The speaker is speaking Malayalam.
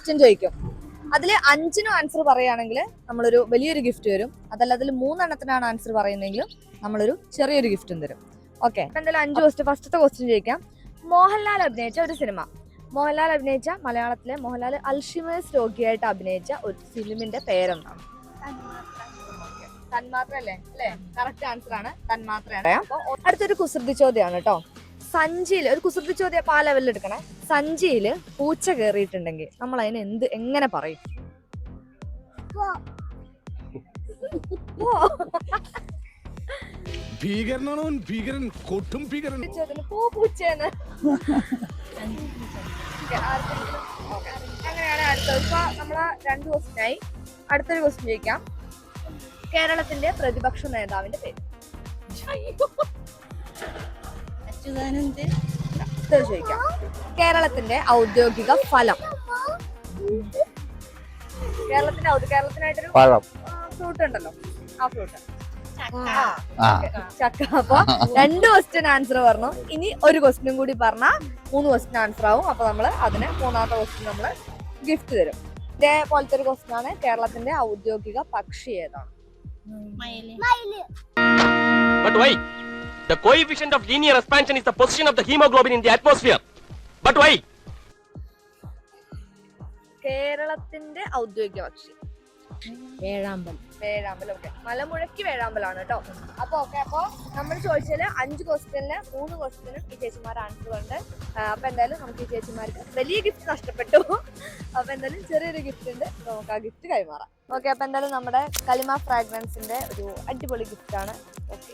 ക്വസ്റ്റ്യൻ ചോദിക്കും. അതിൽ 5നും ആൻസർ പറയുകയാണെങ്കിൽ നമ്മളൊരു വലിയൊരു ഗിഫ്റ്റ് തരും. അതല്ല അതിൽ 3 എണ്ണത്തിനാണ് ആൻസർ പറയുന്നതെങ്കിലും നമ്മളൊരു ചെറിയൊരു ഗിഫ്റ്റും തരും. ഓക്കെ, എന്തായാലും 5 ക്വസ്റ്റ്യൻ. ഫസ്റ്റത്തെ ക്വസ്റ്റ്യൻ ചോദിക്കാം. മോഹൻലാൽ അഭിനയിച്ച ഒരു സിനിമ, മോഹൻലാൽ അഭിനയിച്ച മലയാളത്തിലെ മോഹൻലാൽ അൽഷിമേഴ്സ് രോഗിയായിട്ട് അഭിനയിച്ച ഒരു ഫിലിമിന്റെ പേരെന്താണ്? തന്മാത്ര അല്ലേ? കറക്റ്റ് ആൻസർ ആണ്, തന്മാത്രയാണ്. അപ്പൊ അടുത്തൊരു കുസൃതി ചോദ്യമാണ് കേട്ടോ. സഞ്ചിയിൽ ഒരു കുസൃതി ചോദ്യം ആ ലെവലിൽ എടുക്കണേ. സഞ്ചിയില് പൂച്ച കയറിയിട്ടുണ്ടെങ്കിൽ നമ്മൾ അതിന് എങ്ങനെ പറയും? ഭീകരനാണോ ഭീകരൻ? കൊട്ടും ഭീകരൻ. പൂച്ചേന്ന്. അങ്ങനെയാണ് അടുത്തത്. ഇപ്പൊ നമ്മളെ 2 ക്വസ്റ്റ്യനായി. അടുത്തൊരു ക്വസ്റ്റ്യൻ ചോദിക്കാം. കേരളത്തിന്റെ പ്രതിപക്ഷ നേതാവിന്റെ പേര് ചോദിക്കാം. കേരളത്തിന്റെ ഔദ്യോഗിക ഫലം. കേരളത്തിനായിട്ടൊരു ഫ്രൂട്ട് ഉണ്ടല്ലോ, ആ ഫ്രൂട്ട് ചക്ക. അപ്പൊ 2 ക്വസ്റ്റ്യൻ ആൻസർ പറഞ്ഞു. ഇനി ഒരു ക്വസ്റ്റ്യനും കൂടി പറഞ്ഞാൽ 3 ക്വസ്റ്റ്യൻ ആൻസർ ആവും. അപ്പൊ നമ്മള് അതിന് 3ാമത്തെ ക്വസ്റ്റ്യൻ നമ്മള് ഗിഫ്റ്റ് തരും. ഇതേപോലത്തെ ഒരു ക്വസ്റ്റ്യൻ ആണ്. കേരളത്തിന്റെ ഔദ്യോഗിക പക്ഷി ഏതാണ്? But why? The coefficient of linear expansion is the position of the hemoglobin in the atmosphere. But why? കേരളത്തിന്റെ ഔദ്യോഗിക പക്ഷി വേഴാമ്പൽ. ഓക്കെ, മലമുഴക്കി വേഴാമ്പലാണ് കേട്ടോ. അപ്പൊ നമ്മൾ ചോദിച്ചാല് 5 ക്വസ്റ്റ്യനില് 3 ക്വസ്റ്റ്യനും ഈ ചേച്ചിമാർ ആൻസർ ഉണ്ട്. അപ്പൊ എന്തായാലും നമുക്ക് ഈ ചേച്ചിമാർക്ക് വലിയ ഗിഫ്റ്റ് നഷ്ടപ്പെട്ടു. അപ്പൊ എന്തായാലും ചെറിയൊരു ഗിഫ്റ്റ് ഉണ്ട്, നമുക്ക് ആ ഗിഫ്റ്റ് കൈമാറാം. ഓക്കെ, അപ്പൊ എന്തായാലും നമ്മുടെ കലിമ ഫ്രാഗ്രൻസിന്റെ ഒരു അടിപൊളി ഗിഫ്റ്റ് ആണ്. ഓക്കെ,